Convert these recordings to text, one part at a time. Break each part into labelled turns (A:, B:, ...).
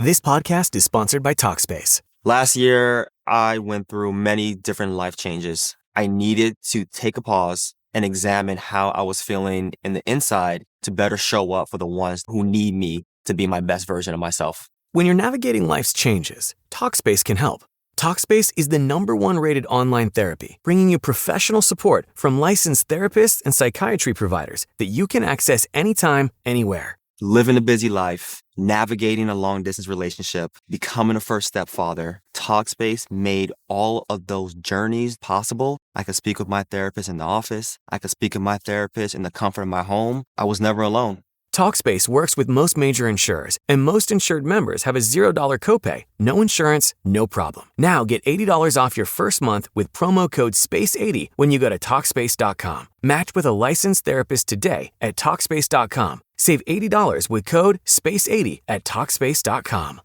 A: This podcast is sponsored by Talkspace.
B: Last year, I went through many different life changes. I needed to take a pause and examine how I was feeling in the inside to better show up for the ones who need me to be my best version of myself.
A: When you're navigating life's changes, Talkspace can help. Talkspace is the #1 rated online therapy, bringing you professional support from licensed therapists and psychiatry providers that you can access anytime, anywhere.
B: Living a busy life, navigating a long-distance relationship, becoming a first-step father, Talkspace made all of those journeys possible. I could speak with my therapist in the office. I could speak with my therapist in the comfort of my home. I was never alone.
A: Talkspace works with most major insurers, and most insured members have a $0 copay. No insurance, no problem. Now get $80 off your first month with promo code SPACE80 when you go to Talkspace.com. Match with a licensed therapist today at Talkspace.com. Save $80 with code SPACE80 at Talkspace.com.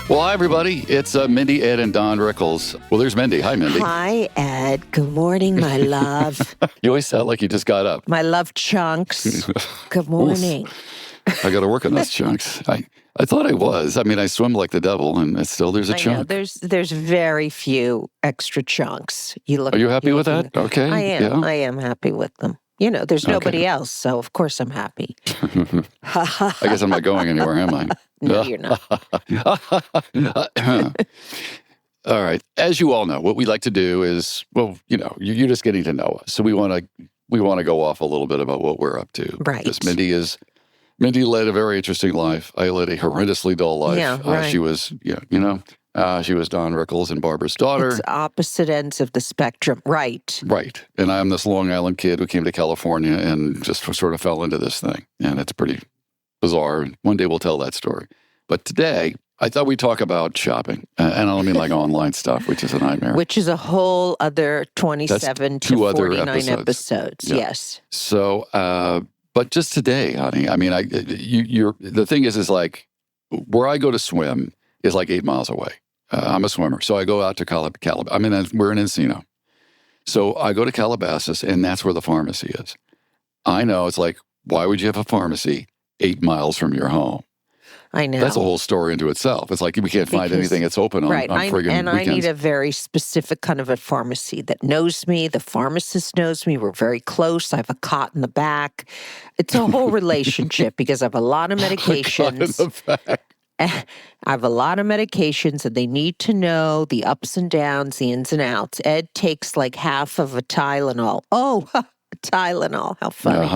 C: Well, hi, everybody. It's Mindy, Ed, and Don Rickles. Well, there's Mindy. Hi, Mindy.
D: Hi, Ed. Good morning, my love.
C: You always sound like you just got up.
D: My love chunks. Good morning.
C: I got to work on those chunks. I thought I was. I mean, I swim like the devil, and there's a chunk.
D: Know, there's very few extra chunks.
C: Are you happy with that? Okay.
D: I am.
C: Yeah.
D: I am happy with them. You know, there's nobody else, so of course I'm happy.
C: I guess I'm not going anywhere, am I?
D: No, you're not.
C: All right. As you all know, what we like to do is, well, you know, you're just getting to know us. So we want to go off a little bit about what we're up to.
D: Right.
C: Because Mindy led a very interesting life. I led a horrendously dull life.
D: Yeah, right.
C: She was, she was Don Rickles and Barbara's daughter.
D: It's opposite ends of the spectrum. Right.
C: Right. And I'm this Long Island kid who came to California and just sort of fell into this thing. And it's pretty bizarre. One day we'll tell that story. But today, I thought we'd talk about shopping. And I don't mean like online stuff, which is a nightmare.
D: Which is a whole other 27 to 49 episodes.
C: Yeah.
D: Yes.
C: So, but just today, honey, I mean, the thing is like, where I go to swim is like 8 miles away. I'm a swimmer. So I go out to Calabasas. I mean, we're in Encino. So I go to Calabasas, and that's where the pharmacy is. I know, it's like, why would you have a pharmacy 8 miles from your home?
D: I know.
C: That's a whole story into itself. It's like we can't find anything that's open on friggin' weekends.
D: I need a very specific kind of a pharmacy that knows me. The pharmacist knows me. We're very close. I have a cot in the back. It's a whole relationship because I have a lot of medications. I have a lot of medications, and they need to know the ups and downs, the ins and outs. Ed takes like half of a Tylenol. Oh, Tylenol, how funny.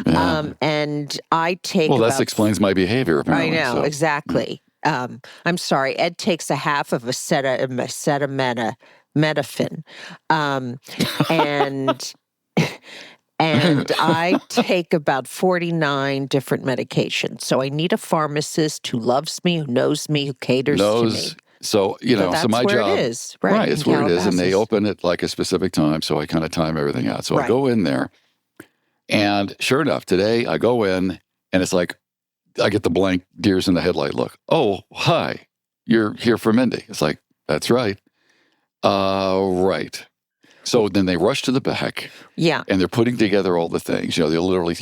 C: Yeah.
D: And I take
C: that explains my behavior, apparently.
D: I know, exactly. I'm sorry, Ed takes a half of a acetaminophen. And I take about 49 different medications. So I need a pharmacist who loves me, who knows me, who caters to me.
C: So,
D: that's
C: so my
D: where
C: job.
D: It is, right?
C: It's where it is. And they open it like a specific time. So I kind of time everything out. So I go in there. And sure enough, today I go in and it's like, I get the blank deers in the headlight look. Oh, hi, you're here for Mindy. It's like, that's right. Right. So then they rush to the back.
D: Yeah.
C: And they're putting together all the things. They're literally,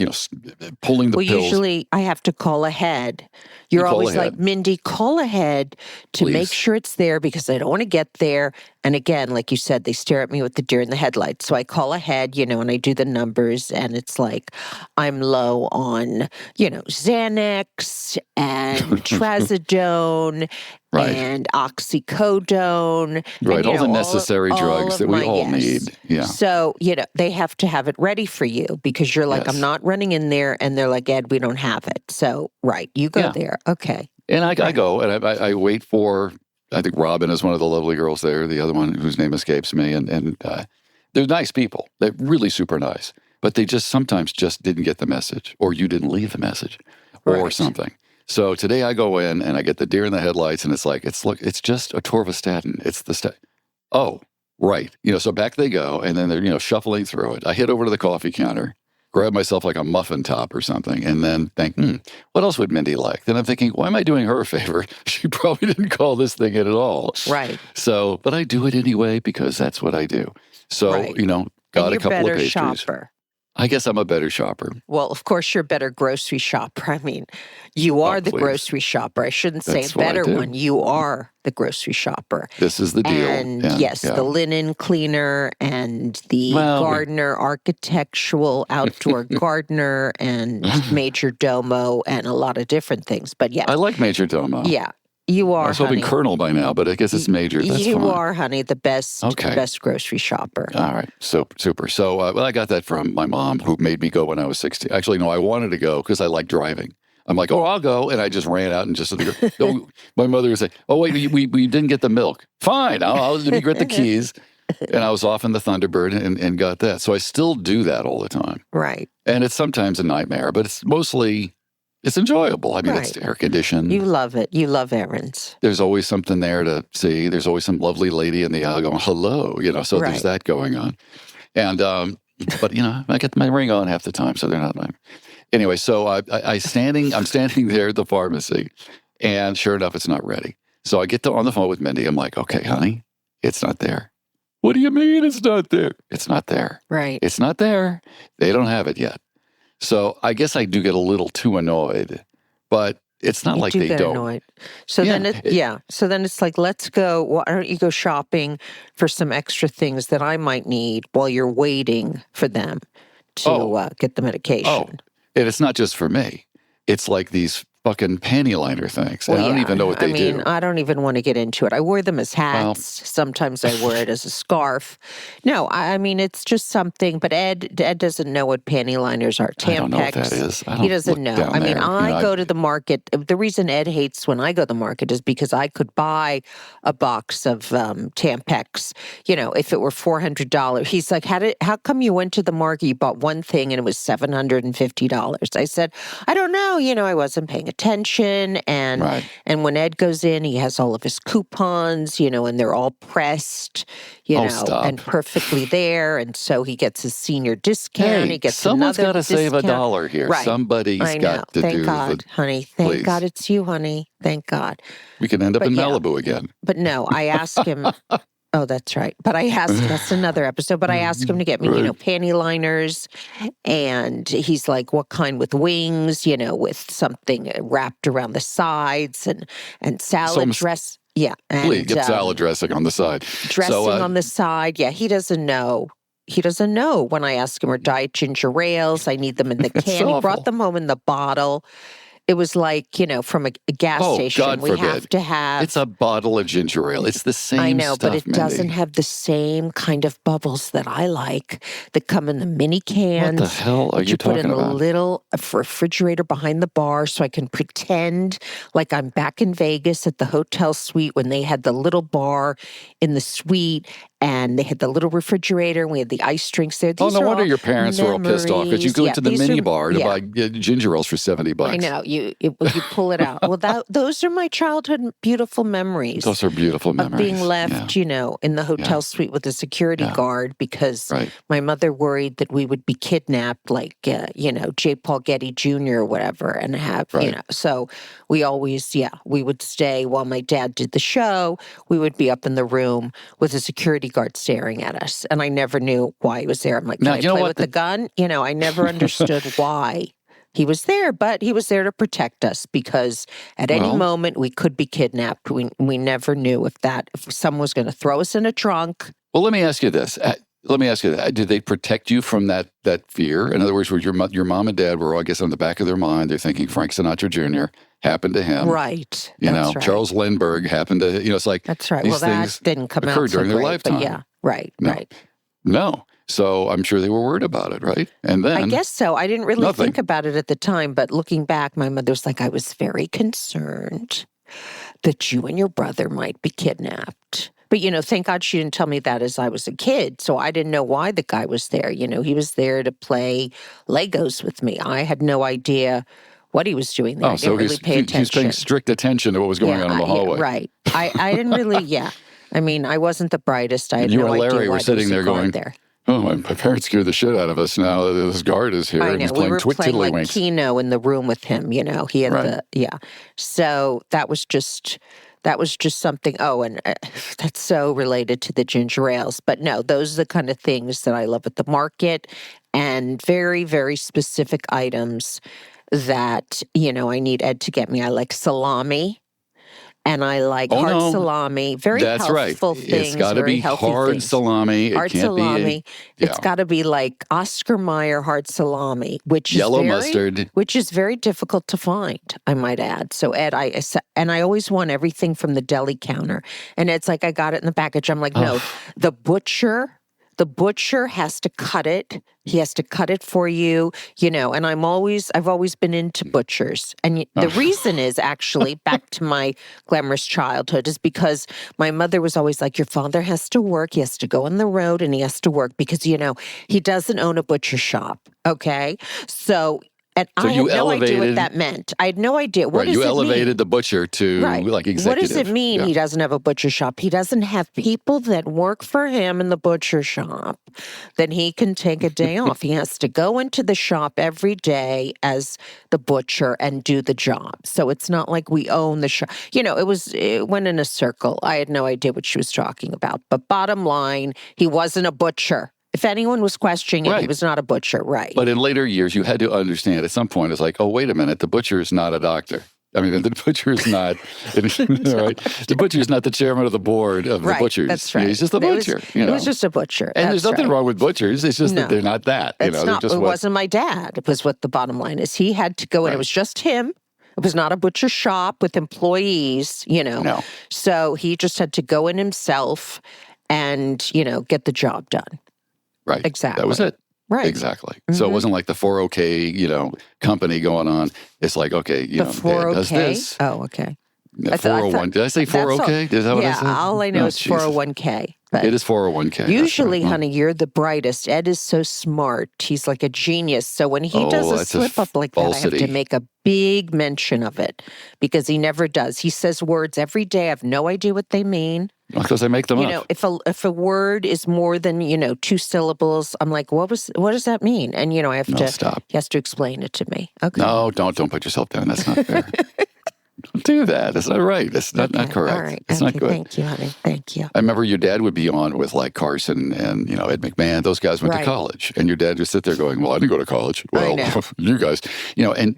C: pulling the pills.
D: Well, usually I have to call ahead. You're always like, Mindy, call ahead to
C: Please.
D: make sure it's there because I don't want to get there. And again, like you said, they stare at me with the deer in the headlights. So I call ahead, and I do the numbers, and it's like I'm low on, Xanax and Trazodone and oxycodone.
C: Right,
D: and,
C: all the necessary drugs that we all need. Yeah.
D: So, they have to have it ready for you because you're like, I'm not running in there. And they're like, Ed, we don't have it. So, right, you go there. Okay.
C: And I go and I wait for, I think Robin is one of the lovely girls there, the other one whose name escapes me. And they're nice people. They're really super nice. But they sometimes just didn't get the message, or you didn't leave the message or something. So today I go in and I get the deer in the headlights and it's like, it's just atorvastatin. It's the oh, right. So back they go and then they're, shuffling through it. I hit over to the coffee counter, grab myself like a muffin top or something, and then think, what else would Mindy like? Then I'm thinking, why am I doing her a favor? She probably didn't call this thing in at all.
D: Right.
C: So, but I do it anyway because that's what I do. So,
D: Right.
C: got
D: And
C: a
D: you're
C: couple of
D: better
C: pastries.
D: shopper.
C: I guess I'm a better shopper.
D: Well, of course, you're a better grocery shopper. I mean, you are the
C: please.
D: grocery shopper. I shouldn't say
C: That's
D: a
C: what I
D: better
C: do.
D: one. You are the grocery shopper.
C: This is the deal.
D: And yes, the linen cleaner and the gardener, architectural outdoor gardener, and major domo, and a lot of different things. But yeah.
C: I like major domo.
D: Yeah. You are,
C: I was hoping
D: honey.
C: Colonel by now, but I guess it's major. That's
D: you
C: fine.
D: are, honey, the best grocery shopper.
C: All right. So, super. So, I got that from my mom, who made me go when I was 16. Actually, no, I wanted to go because I like driving. I'm like, oh, I'll go. And I just ran out and just my mother would say, oh, wait, we didn't get the milk. Fine. I'll let me get the keys. And I was off in the Thunderbird and got that. So I still do that all the time.
D: Right.
C: And it's sometimes a nightmare, but it's mostly... It's enjoyable. I mean, it's air conditioned.
D: You love it. You love errands.
C: There's always something there to see. There's always some lovely lady in the aisle going, hello, so there's that going on. And, but, I get my ring on half the time, so they're not like... Anyway, so I'm standing there at the pharmacy, and sure enough, it's not ready. So I get on the phone with Mindy. I'm like, okay, honey, it's not there. What do you mean it's not there? It's not there.
D: Right.
C: It's not there. They don't have it yet. So I guess I do get a little too annoyed, but it's not like they don't.
D: Annoyed. So then So then it's like, let's go. Why don't you go shopping for some extra things that I might need while you're waiting for them to get the medication?
C: Oh, and it's not just for me. It's like these fucking panty liner things. Well, I don't even know what they do.
D: I don't even want to get into it. I wear them as hats. Sometimes I wear it as a scarf. No, I mean, it's just something. But Ed doesn't know what panty liners are. Tampax.
C: I don't know what that is.
D: He doesn't know. I mean, I go to the market. The reason Ed hates when I go to the market is because I could buy a box of Tampax, if it were $400. He's like, how come you went to the market, you bought one thing and it was $750? I said, I don't know. I wasn't paying attention, and when Ed goes in, he has all of his coupons, and they're all pressed, and perfectly there, and so he gets his senior discount. He gets
C: someone's got to
D: save
C: $1 here. Right. Somebody's got to
D: Thank God, honey. Thank God it's you, honey. Thank God.
C: We can end up in Malibu again.
D: But no, I asked him. Oh, that's right. But I asked, that's another episode, but I asked him to get me, panty liners. And he's like, what kind with wings, with something wrapped around the sides and salad dress. Yeah. And,
C: please, get salad dressing on the side.
D: Dressing on the side. Yeah. He doesn't know. He doesn't know when I ask him, or diet ginger ales. I need them in the can. He brought them home in the bottle. It was like, from a gas station.
C: God forbid.
D: Have to have.
C: It's a bottle of ginger ale. It's the same
D: I know,
C: stuff,
D: but it
C: Mindy.
D: doesn't have the same kind of bubbles that I like that come in the mini cans.
C: What the hell are you talking about?
D: You put in a little refrigerator behind the bar so I can pretend like I'm back in Vegas at the hotel suite when they had the little bar in the suite. And they had the little refrigerator, and we had the ice drinks there.
C: These no wonder your parents were all pissed off because you go into the mini bar to buy ginger ales for $70.
D: I know. You pull it out. Well, those are my childhood beautiful memories.
C: Those are beautiful memories.
D: Of being left, in the hotel suite with a security guard because my mother worried that we would be kidnapped, like, J. Paul Getty Jr. or whatever, and have, So we always, we would stay while my dad did the show. We would be up in the room with a security guard staring at us, and I never knew why he was there. I'm like, can I play with the gun? I never understood why he was there, but he was there to protect us because at any moment we could be kidnapped. We never knew if someone was going to throw us in a trunk.
C: Well, let me ask you this. Did they protect you from that fear? In other words, were your mom and dad were, I guess, on the back of their mind, they're thinking Frank Sinatra Jr. happened to him.
D: Right.
C: Right. Charles Lindbergh happened to, it's like.
D: That's right. Well, that didn't come out
C: during their lifetime.
D: But right.
C: No. So I'm sure they were worried about it, right? And then.
D: I guess so. I didn't really think about it at the time, but looking back, my mother's like, I was very concerned that you and your brother might be kidnapped. But, thank God she didn't tell me that as I was a kid. So I didn't know why the guy was there. He was there to play Legos with me. I had no idea what he was doing there. I didn't really pay attention.
C: He was paying strict attention to what was going on in the hallway.
D: Right. I didn't really, I mean, I wasn't the brightest. I had no idea why
C: you and Larry were sitting there going,
D: there.
C: Oh, my parents scared the shit out of us now. This guard is here.
D: I know.
C: And he's playing
D: playing like Keno in the room with him, He had So that was just that was just something. Oh, and that's so related to the ginger ales. But no, those are the kind of things that I love at the market, and very, very specific items that, I need Ed to get me. I like salami. And I like hard salami. Very
C: That's
D: healthful
C: right.
D: things.
C: It's got to be hard
D: things.
C: salami.
D: Hard
C: it can't
D: salami.
C: Be
D: It's got to be like Oscar Mayer hard salami, which
C: yellow
D: is
C: mustard,
D: which is very difficult to find, I might add. So Ed, I always want everything from the deli counter, and Ed's like, I got it in the package. I'm like, no, the butcher has to cut it. He has to cut it for you, and I've always been into butchers. And the reason is actually back to my glamorous childhood is because my mother was always like, your father has to work. He has to go on the road and he has to work because, he doesn't own a butcher shop. Okay. So I had no idea what that meant. I had no idea. What does it mean?
C: You elevated the butcher to like executive.
D: What does it mean he doesn't have a butcher shop? He doesn't have people that work for him in the butcher shop. Then he can take a day off. He has to go into the shop every day as the butcher and do the job. So it's not like we own the shop. It went in a circle. I had no idea what she was talking about. But bottom line, he wasn't a butcher. If anyone was questioning it, he was not a butcher, right?
C: But in later years, you had to understand at some point, it's like, oh, wait a minute, the butcher is not a doctor. I mean, the butcher is not, right? The butcher is not the chairman of the board of the butchers.
D: That's right.
C: He's just a butcher.
D: He was just a butcher.
C: And there's nothing wrong with butchers. It's just that they're not that.
D: It wasn't my dad. It was what the bottom line is. He had to go in. It was just him. It was not a butcher shop with employees,
C: No.
D: So he just had to go in himself and, get the job done.
C: Right.
D: Exactly.
C: That was it.
D: Right.
C: Exactly. Mm-hmm. So it wasn't like the 401k, company going on. It's like, okay,
D: the 401k?
C: does this.
D: Oh, okay.
C: 401. Did I say 401k? Is that what I said?
D: All I know is 401k. But
C: it is 401k.
D: Usually, honey, you're the brightest. Ed is so smart. He's like a genius. So when he does a slip up like that, I have to make a big mention of it because he never does. He says words every day. I have no idea what they mean.
C: Because I make them up.
D: If a word is more than 2 syllables, I'm like, what does that mean? And I have to stop. He has to explain it to me. Okay.
C: No, don't put yourself down. That's not fair. Don't do that. That's not right. That's not correct.
D: All right.
C: It's not good.
D: Thank you, honey. Thank you.
C: I remember your dad would be on with like Carson and, Ed McMahon. Those guys went to college. And your dad would sit there going, well, I didn't go to college. Well, you guys,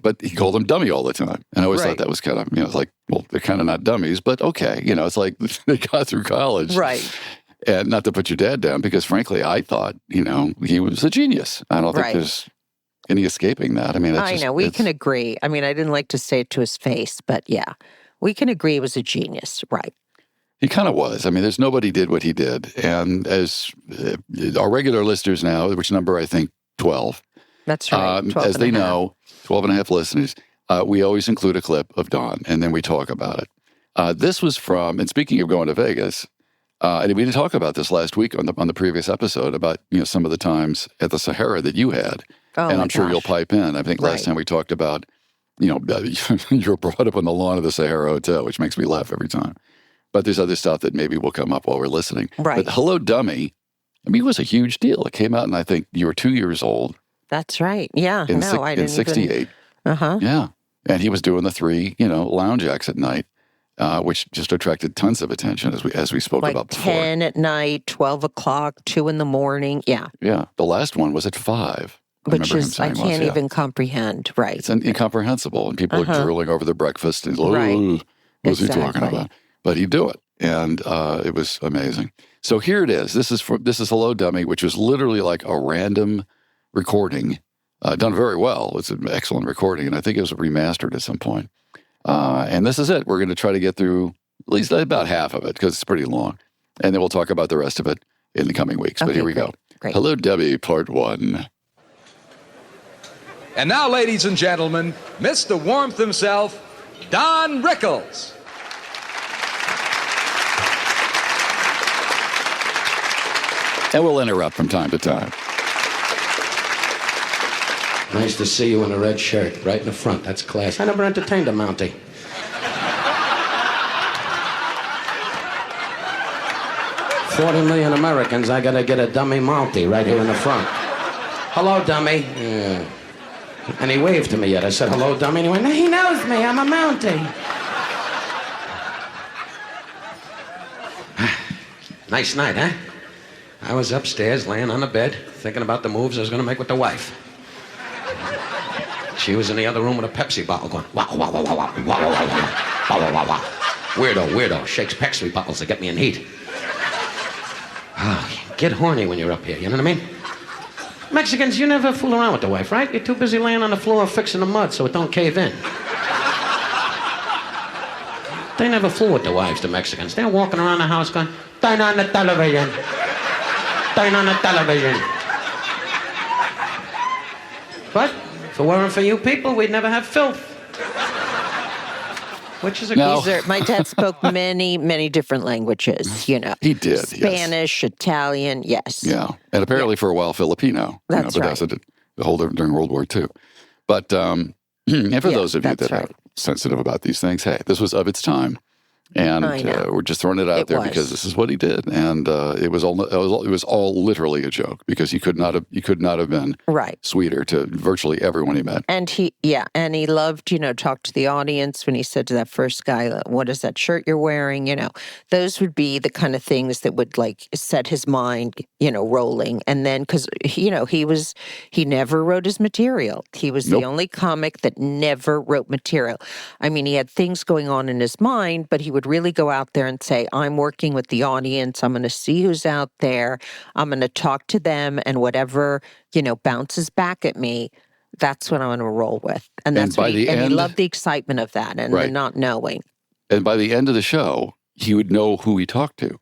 C: but he called them dummy all the time. And I always thought that was kind of, it's like, well, they're kind of not dummies, but okay. It's like they got through college.
D: Right.
C: And not to put your dad down, because frankly, I thought, he was a genius. I don't think there's any escaping that. I mean,
D: I know. We can agree. I mean, I didn't like to say it to his face, but yeah, we can agree he was a genius. Right.
C: He kind of was. I mean, there's nobody did what he did. And as our regular listeners now, which number I think 12.
D: That's right.
C: As they know, 12 and a half listeners, we always include a clip of Don, and then we talk about it. This was from, and speaking of going to Vegas, and we didn't talk about this last week on the previous episode about, some of the times at the Sahara that you had.
D: Oh,
C: and I'm sure you'll pipe in. I think last time we talked about, you were brought up on the lawn of the Sahara Hotel, which makes me laugh every time. But there's other stuff that maybe will come up while we're listening.
D: Right.
C: But Hello, Dummy, it was a huge deal. It came out, and I think you were 2 years old.
D: That's right. Yeah.
C: In 68.
D: Uh-huh.
C: Yeah. And he was doing the 3, lounge acts at night, which just attracted tons of attention as we spoke about before.
D: 10 at night, 12 o'clock, 2 in the morning. Yeah.
C: Yeah. The last one was at 5.
D: Which is, I can't even comprehend. Right.
C: It's incomprehensible. And people are drooling over their breakfast. And what's he talking about? But he'd do it. And it was amazing. So here it is. This is Hello, Dummy, which was literally like a random recording done very well. It's an excellent recording. And I think it was remastered at some point. And this is it. We're going to try to get through at least about half of it because it's pretty long. And then we'll talk about the rest of it in the coming weeks. But here we go.
D: Great.
C: Hello, Debbie, Part 1.
E: And now, ladies and gentlemen, Mr. Warmth himself, Don Rickles.
C: And we'll interrupt from time to time.
F: Nice to see you in a red shirt, right in the front. That's class. I never entertained a Mountie. $40 million Americans, I gotta get a dummy Mountie right here in the front. Hello, dummy. Yeah. And he waved to me yet. I said, hello, dummy. And he went, no, he knows me. I'm a Mountie. Nice night, huh? I was upstairs laying on the bed, thinking about the moves I was going to make with the wife. She was in the other room with a Pepsi bottle going, wow, wow, wow, wow, wow, wow, wow, wow, wow, wow, wow. Weirdo, shakes Pepsi bottles to get me in heat. Oh, get horny when you're up here, you know what I mean? Mexicans, you never fool around with the wife, right? You're too busy laying on the floor fixing the mud so it don't cave in. They never fool with the wives, the Mexicans. They're walking around the house going, turn on the television. Turn on the television. But if it weren't for you people, we'd never have filth. Which is a
D: my dad spoke many, many different languages, you know.
C: He did,
D: Spanish, Italian, yes.
C: Yeah, and apparently for a while Filipino.
D: That's
C: but
D: right.
C: That's the whole during World War II. But and for those of you that are sensitive about these things, hey, this was of its time. And we're just throwing it out there because this is what he did, and it was all literally a joke because he could not have been sweeter to virtually everyone he met.
D: And he loved, talk to the audience when he said to that first guy, "What is that shirt you're wearing?" Those would be the kind of things that would set his mind, rolling. And then because he never wrote his material. He was the only comic that never wrote material. I mean, he had things going on in his mind, but he would really go out there and say, I'm working with the audience. I'm going to see who's out there. I'm going to talk to them, and whatever, bounces back at me, that's what I'm going to roll with. And that's he loved the excitement of that and the not knowing.
C: And by the end of the show, he would know who he talked to.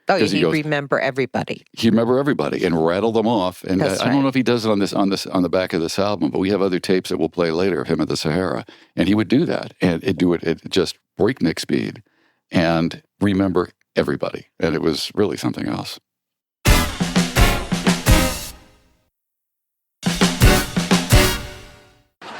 D: Oh, he'd remember everybody.
C: He'd remember everybody and rattle them off. And I don't know if he does it on the back of this album, but we have other tapes that we'll play later of him at the Sahara. And he would do that and do it at just breakneck speed and remember everybody. And it was really something else.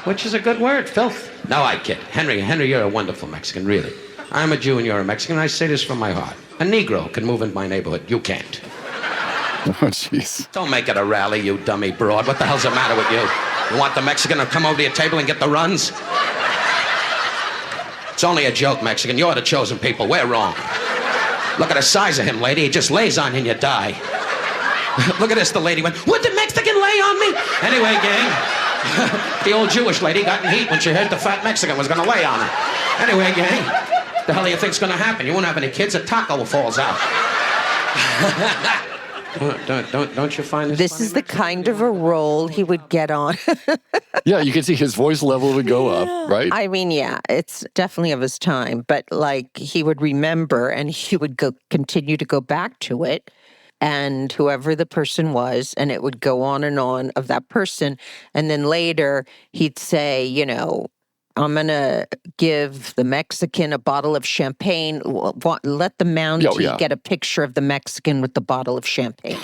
F: Which is a good word, filth. No, I kid. Henry, you're a wonderful Mexican, really. I'm a Jew and you're a Mexican. I say this from my heart. A Negro can move into my neighborhood. You can't.
C: Oh, jeez.
F: Don't make it a rally, you dummy broad. What the hell's the matter with you? You want the Mexican to come over to your table and get the runs? It's only a joke, Mexican. You're the chosen people. We're wrong. Look at the size of him, lady. He just lays on you and you die. Look at this. The lady went, would the Mexican lay on me? Anyway, gang, the old Jewish lady got in heat when she heard the fat Mexican was going to lay on her. Anyway, gang, the hell do you think's going to happen? You won't have any kids. A taco falls out. Don't you find this
D: This
F: funny,
D: is the kind of a role he would get on.
C: Yeah, you can see his voice level would go up, right?
D: I mean, yeah, it's definitely of his time, but he would remember and he would continue to go back to it, and whoever the person was, and it would go on of that person. And then later he'd say, I'm going to give the Mexican a bottle of champagne. Let the Mountie get a picture of the Mexican with the bottle of champagne.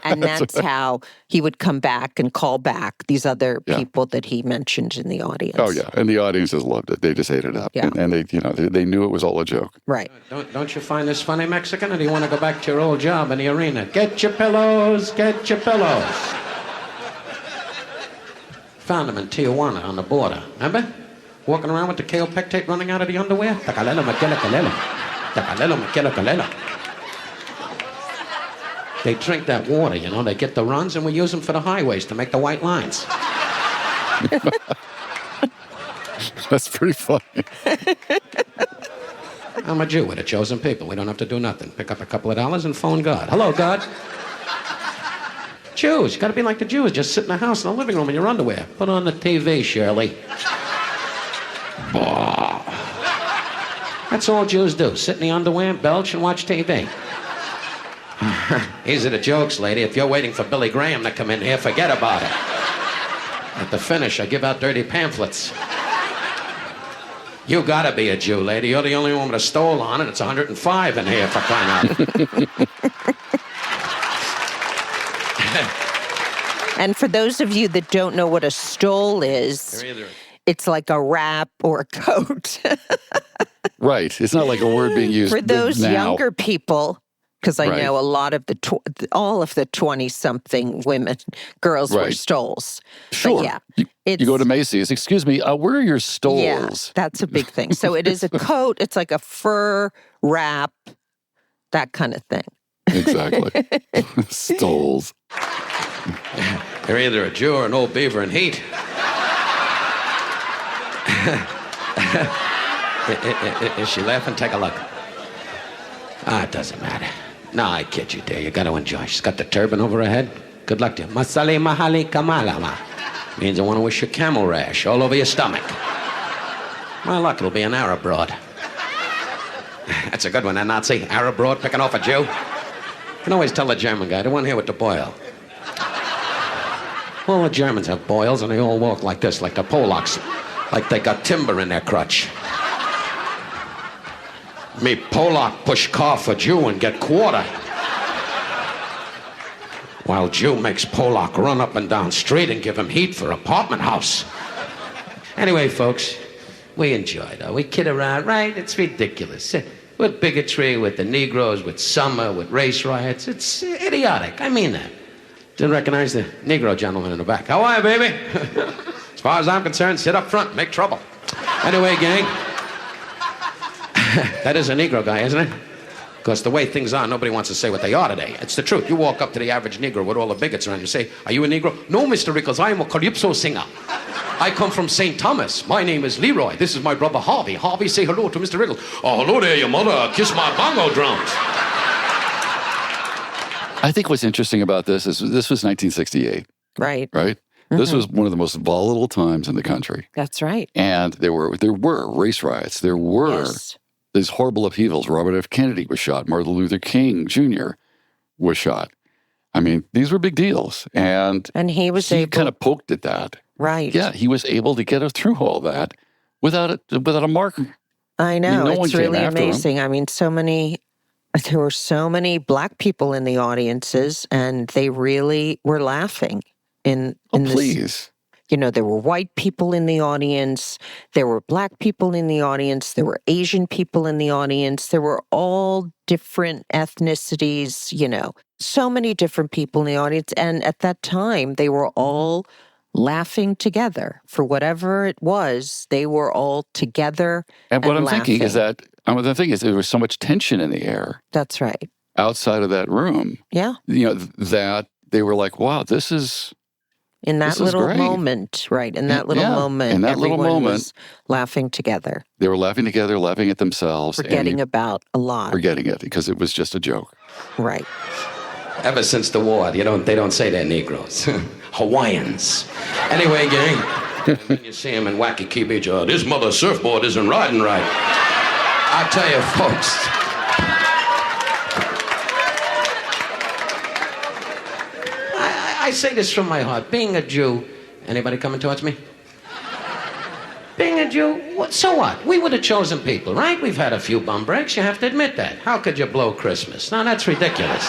D: And that's how he would come back and call back these other people that he mentioned in the audience.
C: Oh, yeah. And the audience just loved it. They just ate it up.
D: Yeah.
C: And they knew it was all a joke.
D: Right.
F: Don't you find this funny, Mexican? Or do you want to go back to your old job in the arena? Get your pillows. Get your pillows. Found them in Tijuana on the border. Remember? Walking around with the kale pectate running out of the underwear. They drink that water, they get the runs, and we use them for the highways to make the white lines.
C: That's pretty funny.
F: I'm a Jew with a chosen people. We don't have to do nothing. Pick up a couple of dollars and phone God. Hello, God. Jews, you gotta be like the Jews. Just sit in the house in the living room in your underwear. Put on the TV, Shirley. That's all Jews do. Sit in the underwear, belch, and watch TV. These are the jokes, lady. If you're waiting for Billy Graham to come in here, forget about it. At the finish, I give out dirty pamphlets. You gotta be a Jew, lady. You're the only one with a stole on, and it's 105 in here for crying out.
D: And for those of you that don't know what a stole is, it's like a wrap or a coat.
C: Right. It's not like a word being used
D: for those
C: now.
D: Younger people, because I know a lot of all of the 20-something girls wear stoles.
C: Sure.
D: But yeah,
C: you go to Macy's. Excuse me, where are your stoles?
D: Yeah, that's a big thing. So it is a coat. It's like a fur wrap, that kind of thing.
C: Exactly. Stoles.
F: You're either a Jew or an old beaver in heat. Is she laughing? Take a look. It doesn't matter. No, I kid you, dear. You got to enjoy. She's got the turban over her head. Good luck to you. Masali mahali kamalama. Means I want to wish you camel rash all over your stomach. My luck, it'll be an Arab broad. That's a good one, that Nazi. Arab broad picking off a Jew. You can always tell the German guy, the one here with the boil. All the Germans have boils, and they all walk like this, like the Polacks. Like they got timber in their crutch. Me Polak push car for Jew and get quarter. While Jew makes Polak run up and down street and give him heat for apartment house. Anyway, folks, we enjoyed it. We kid around, right? It's ridiculous. With bigotry, with the Negroes, with summer, with race riots. It's idiotic. I mean that. Didn't recognize the Negro gentleman in the back. How are you, baby? As far as I'm concerned, sit up front, make trouble. Anyway, gang, that is a Negro guy, isn't it? Because the way things are, nobody wants to say what they are today. It's the truth. You walk up to the average Negro with all the bigots around, you say, are you a Negro? No, Mr. Rickles, I am a calypso singer. I come from St. Thomas. My name is Leroy. This is my brother Harvey. Harvey, say hello to Mr. Rickles. Oh, hello there, your mother. Kiss my bongo drums.
C: I think what's interesting about this is this was 1968.
D: Right.
C: Right? Mm-hmm. This was one of the most volatile times in the country.
D: That's right.
C: And there were race riots. There were these horrible upheavals. Robert F. Kennedy was shot. Martin Luther King Jr. was shot. I mean, these were big deals. And
D: he was able...
C: kind of poked at that.
D: Right.
C: Yeah, he was able to get us through all that without a mark.
D: I know.
C: No
D: it's really amazing. I mean, there were so many Black people in the audiences, and they really were laughing in
C: please.
D: This. You know, there were white people in the audience, there were Black people in the audience, there were Asian people in the audience, there were all different ethnicities, you know, so many different people in the audience. And at that time, they were all laughing together. For whatever it was, they were all together
C: and what I'm
D: laughing.
C: thinking is that, the thing is there was so much tension in the air.
D: That's right.
C: Outside of that room.
D: Yeah.
C: You know, that they were like, wow, this is...
D: In that little moment, right? In that little moment, everyone was laughing together.
C: They were laughing together, laughing at themselves.
D: Forgetting about a lot.
C: Forgetting it because it was just a joke.
D: Right.
F: Ever since the war, they don't say they're Negroes. Hawaiians. Anyway, gang, when you see them in wacky key beach, this mother surfboard isn't riding right. I tell you, folks. I say this from my heart. Being a Jew, anybody coming towards me? Being a Jew, so what? We would have chosen people, right? We've had a few bum breaks, you have to admit that. How could you blow Christmas? Now, that's ridiculous.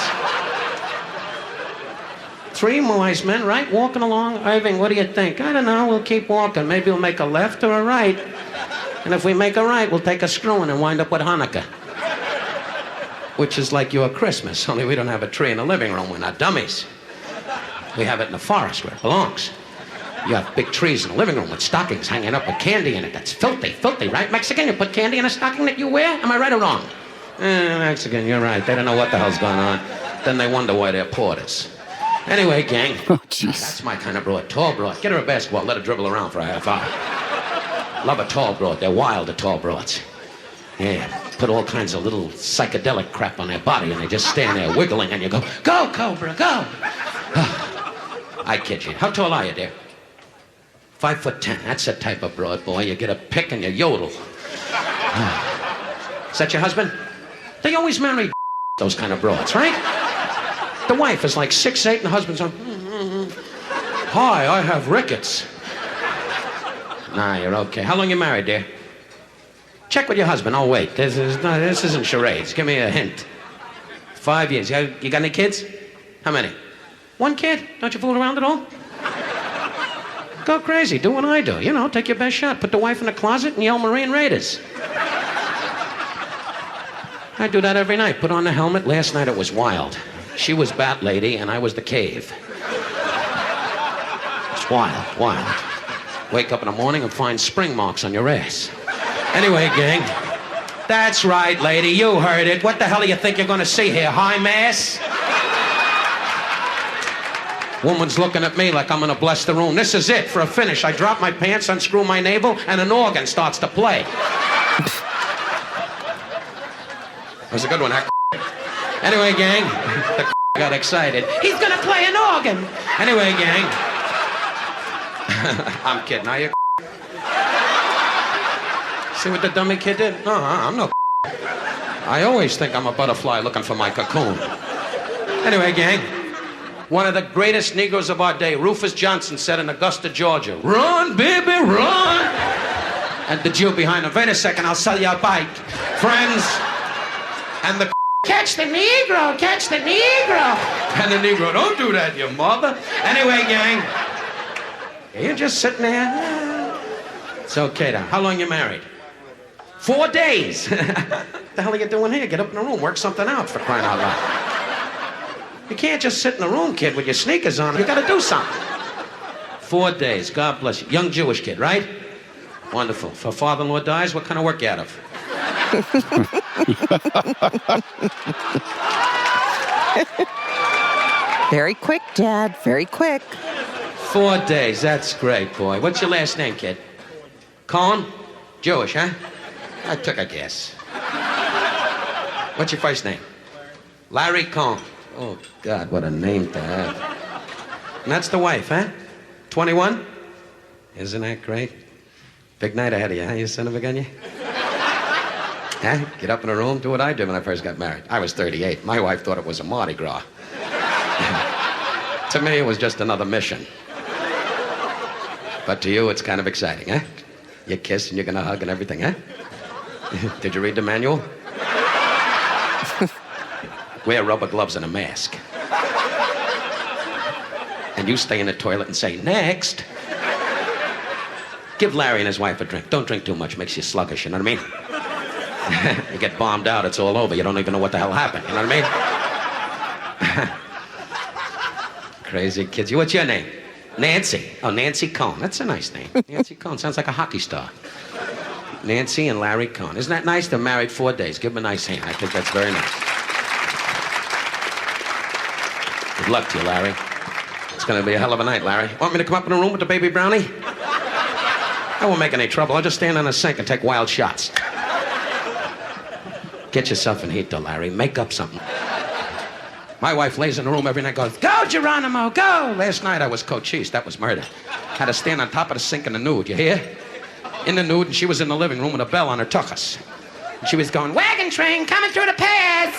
F: 3 wise men, right? Walking along. Irving, what do you think? I don't know, we'll keep walking. Maybe we'll make a left or a right. And if we make a right, we'll take a screwing and wind up with Hanukkah. Which is like your Christmas, only we don't have a tree in the living room. We're not dummies. We have it in the forest where it belongs. You have big trees in the living room with stockings hanging up with candy in it. That's filthy, right? Mexican, you put candy in a stocking that you wear? Am I right or wrong? Mexican, you're right. They don't know what the hell's going on. Then they wonder why they're porters. Anyway, gang, that's my kind of broad. Tall broad. Get her a basketball, let her dribble around for a half hour. Love a tall broad. They're wild, the tall broads. Yeah, put all kinds of little psychedelic crap on their body, and they just stand there wiggling, and you go, go, Cobra, go! I kid you. How tall are you, dear? 5'10". That's the type of broad boy. You get a pick and you yodel. Is that your husband? They always marry those kind of broads, right? The wife is like 6'8", and the husband's on. Hi, I have rickets. Nah, you're okay. How long you married, dear? Check with your husband. Oh, wait. This isn't charades. Give me a hint. 5 years. You got any kids? How many? 1 kid? Don't you fool around at all? Go crazy. Do what I do. You know, take your best shot. Put the wife in the closet and yell Marine Raiders. I do that every night. Put on the helmet. Last night it was wild. She was Bat Lady and I was the Cave. It's wild. Wake up in the morning and find spring marks on your ass. Anyway, gang, That's right, lady. You heard it. What the hell do you think you're going to see here? High mass? Woman's looking at me like I'm going to bless the room. This is it for a finish. I drop my pants, unscrew my navel, and an organ starts to play. That was a good one, huh? Anyway, gang, the got excited. He's going to play an organ. Anyway, gang. I'm kidding. Are you? See what the dummy kid did? No, I'm no. I always think I'm a butterfly looking for my cocoon. Anyway, gang, one of the greatest Negroes of our day, Rufus Johnson, said in Augusta, Georgia, "Run, baby, run!" And the Jew behind him, "Wait a second, I'll sell you a bite." Friends, and the "Catch the Negro, catch the Negro!" And the Negro, "Don't do that, you mother." Anyway, gang, you're just sitting there. It's okay now. How long you married? 4 days. What the hell are you doing here? Get up in the room, work something out, for crying out loud. You can't just sit in the room, kid, with your sneakers on. You gotta do something. 4 days, God bless you. Young Jewish kid, right? Wonderful. If her father-in-law dies, what kind of work you out of?
D: Very quick, Dad, very quick.
F: 4 days, that's great, boy. What's your last name, kid? Cohen? Jewish, huh? I took a guess. What's your first name? Larry Cohen. Oh, God, what a name to have. And that's the wife, huh? 21? Isn't that great? Big night ahead of you, huh, you son of a gun, you? Huh? Get up in the room, do what I did when I first got married. I was 38. My wife thought it was a Mardi Gras. To me, it was just another mission. But to you, it's kind of exciting, huh? You kiss and you're gonna hug and everything, huh? Did you read the manual? Wear rubber gloves and a mask. And you stay in the toilet and say, "Next." Give Larry and his wife a drink. Don't drink too much, makes you sluggish, you know what I mean? You get bombed out, it's all over. You don't even know what the hell happened, you know what I mean? Crazy kids. What's your name? Nancy. Oh, Nancy Cohen. That's a nice name. Nancy Cohen. Sounds like a hockey star. Nancy and Larry Cohen. Isn't that nice? They're married 4 days. Give them a nice hand. I think that's very nice. Good luck to you, Larry. It's going to be a hell of a night, Larry. Want me to come up in the room with the baby brownie? I won't make any trouble. I'll just stand on the sink and take wild shots. Get yourself in heat, though, Larry. Make up something. My wife lays in the room every night, goes, "Go, Geronimo, go!" Last night I was cochise. That was murder. Had to stand on top of the sink in the nude, you hear? In the nude, and she was in the living room with a bell on her tuchus. And she was going, "Wagon train coming through the pass."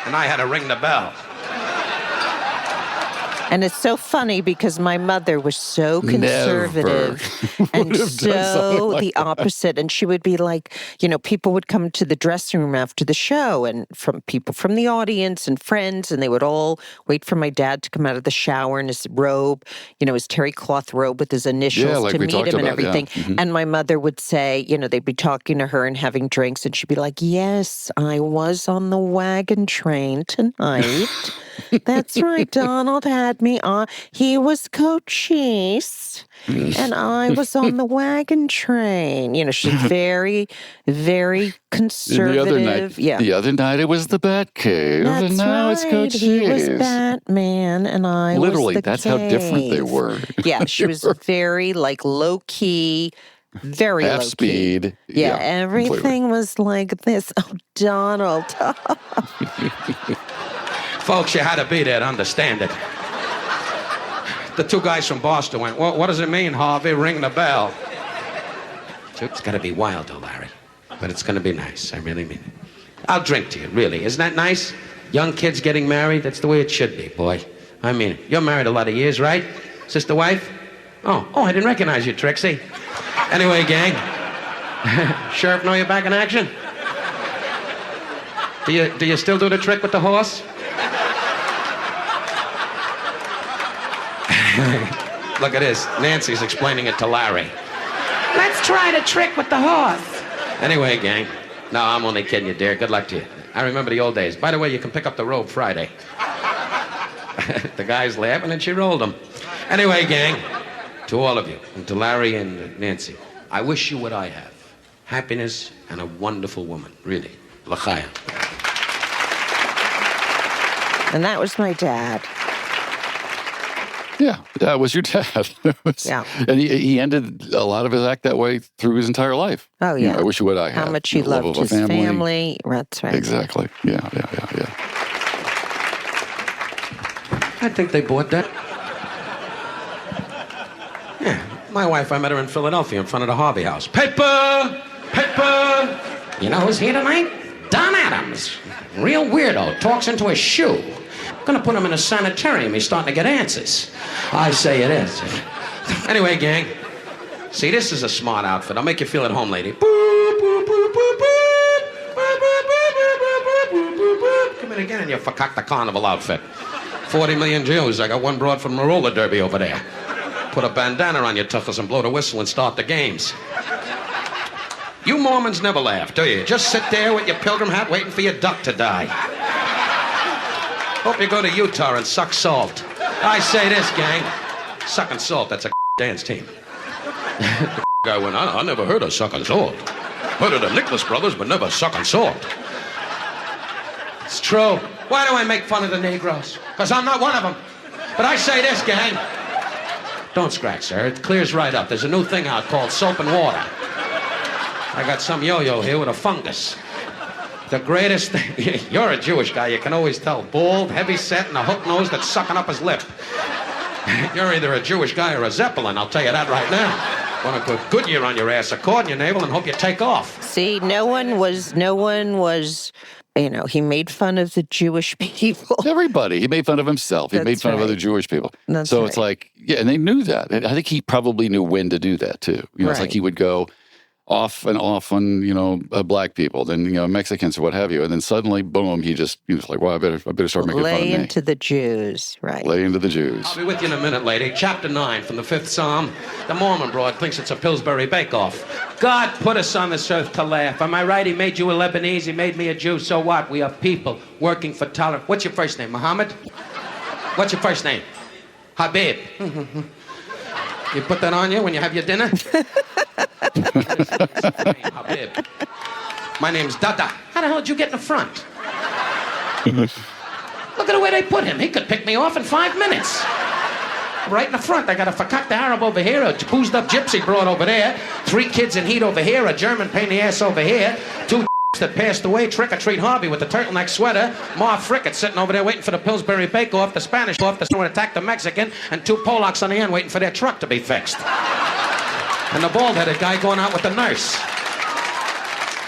F: And I had to ring the bell.
D: And it's so funny because my mother was so conservative and so the opposite. And she would be like, you know, people would come to the dressing room after the show and from people from the audience and friends, and they would all wait for my dad to come out of the shower in his robe, you know, his terry cloth robe with his initials to meet him and everything. Yeah. Mm-hmm. And my mother would say, you know, they'd be talking to her and having drinks, and she'd be like, "Yes, I was on the wagon train tonight." "That's right, Donald had me on. He was cochise, and I was on the wagon train." You know, she's very, very conservative.
C: The other night it was the Batcave, and now it's cochise.
D: He was Batman, and I
C: literally,
D: was the
C: that's
D: cave.
C: How different they were.
D: Yeah, she was very like low key. Very
C: half
D: low
C: speed.
D: Key. Yeah, everything completely. Was like this. Oh, Donald.
F: Folks, you had to be there to understand it. The two guys from Boston went, "Well, what does it mean, Harvey? Ring the bell." It's got to be wild, though, Larry. But it's going to be nice. I really mean it. I'll drink to you, really. Isn't that nice? Young kids getting married, that's the way it should be, boy. I mean, you're married a lot of years, right? Sister wife? Oh, I didn't recognize you, Trixie. Anyway, gang. Sheriff know you're back in action? Do you still do the trick with the horse? Look at this. Nancy's explaining it to Larry. "Let's try the trick with the horse." Anyway, gang. No, I'm only kidding you, dear. Good luck to you. I remember the old days. By the way, you can pick up the robe Friday. The guy's laughing and she rolled him. Anyway, gang. To all of you, and to Larry and Nancy, I wish you what I have. happiness, and a wonderful woman, really. L'chaim.
D: And that was my dad.
C: Yeah, that was your dad.
D: Yeah.
C: And he ended a lot of his act that way through his entire life.
D: Oh, yeah.
C: I wish what I had.
D: How much he loved his family. That's right.
C: Exactly. Yeah.
F: I think they bought that. Yeah, my wife, I met her in Philadelphia in front of the Harvey House. Paper! You know who's here tonight? Don Adams. Real weirdo. Talks into a shoe. Gonna put him in a sanitarium. He's starting to get answers. I say it is. Anyway, gang. See, this is a smart outfit. I'll make you feel at home, lady. Come in again in your fakakta carnival outfit. 40 million Jews. I got one broad from the roller derby over there. Put a bandana on your tuchus and blow the whistle and start the games. You Mormons never laugh, do you? Just sit there with your pilgrim hat waiting for your duck to die. Hope you go to Utah and suck salt. I say this, gang. Sucking salt, that's a dance team. The guy went, I never heard of sucking salt. Heard of the Nicholas brothers, but never sucking salt. It's true. Why do I make fun of the Negroes? Because I'm not one of them. But I say this, gang. Don't scratch, sir. It clears right up. There's a new thing out called soap and water. I got some yo-yo here with a fungus. The greatest thing. You're a Jewish guy. You can always tell. Bald, heavy set, and a hook nose that's sucking up his lip. You're either a Jewish guy or a Zeppelin, I'll tell you that right now. Want to put Goodyear on your ass, a cord in your navel, and hope you take off.
D: See, no one was, he made fun of the Jewish people.
C: Everybody. He made fun of himself. He made fun of other Jewish people. So it's like, yeah, and they knew that. And I think he probably knew when to do that, too. It's like he would go off and off on, black people, then, Mexicans or what have you. And then suddenly, boom, he was like, well, I better start making fun of me.
D: Lay into the Jews, right.
C: Lay into the Jews.
F: I'll be with you in a minute, lady. Chapter 9 from the 5th Psalm. The Mormon broad thinks it's a Pillsbury bake-off. God put us on this earth to laugh. Am I right? He made you a Lebanese. He made me a Jew. So what? We are people working for tolerance. What's your first name, Muhammad? What's your first name? Habib. You put that on you when you have your dinner? Habib. My name's Dada. How the hell did you get in the front? Look at the way they put him. He could pick me off in 5 minutes. Right in the front. I got a fakakta Arab over here, a boozed up gypsy broad over there, 3 kids in heat over here, a German pain in the ass over here, 2 that passed away, trick-or-treat Harvey with the turtleneck sweater, Ma Frickett sitting over there waiting for the Pillsbury bake-off, the Spanish off, the store attack the Mexican, and 2 Polacks on the end waiting for their truck to be fixed. And the bald-headed guy going out with the nurse.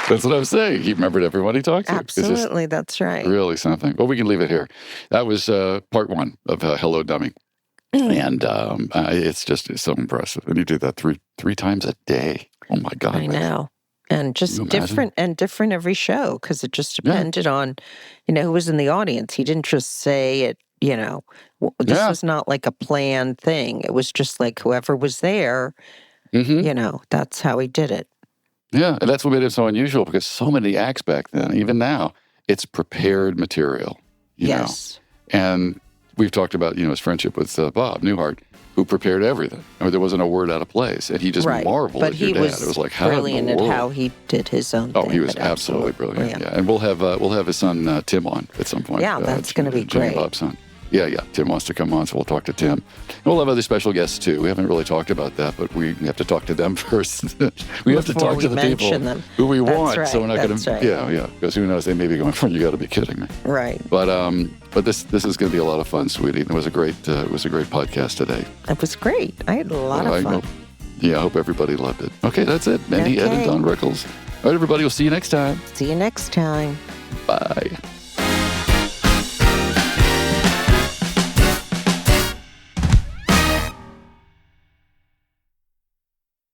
C: That's what I'm saying. He remembered everyone he talked to.
D: Absolutely, that's right.
C: Really something. Well, we can leave it here. That was part 1 of Hello, Dummy. And it's so impressive. And you do that three times a day. Oh, my God.
D: I know. And just different every show, because it just depended on, who was in the audience. He didn't just say it, this was not like a planned thing. It was just like whoever was there, that's how he did it.
C: Yeah, and that's what made it so unusual, because so many acts back then, even now, it's prepared material. You know? And we've talked about, his friendship with Bob Newhart, who prepared everything. I mean, there wasn't a word out of place, and he just marveled at your dad. It was like, how
D: brilliant
C: in the world?
D: At how he did his own thing.
C: Oh, he was absolutely brilliant. Yeah, and we'll have his son Tim on at some point.
D: Yeah, that's going to be
C: Jimmy
D: great.
C: Bob's son. Yeah. Tim wants to come on, so we'll talk to Tim. And we'll have other special guests too. We haven't really talked about that, but we have to talk to them first. We have to talk to the people who we want.
D: Right.
C: So we're not going to.
D: Right.
C: Yeah. Because who knows? They may be going, "You got to be kidding me."
D: Right.
C: But this is going to be a lot of fun, sweetie. It was a great podcast today.
D: It was great. I had a lot of fun.
C: I hope everybody loved it. Okay, that's it. Mindy, Ed, and Don Rickles. All right, everybody. We'll see you next time.
D: See you next time.
C: Bye.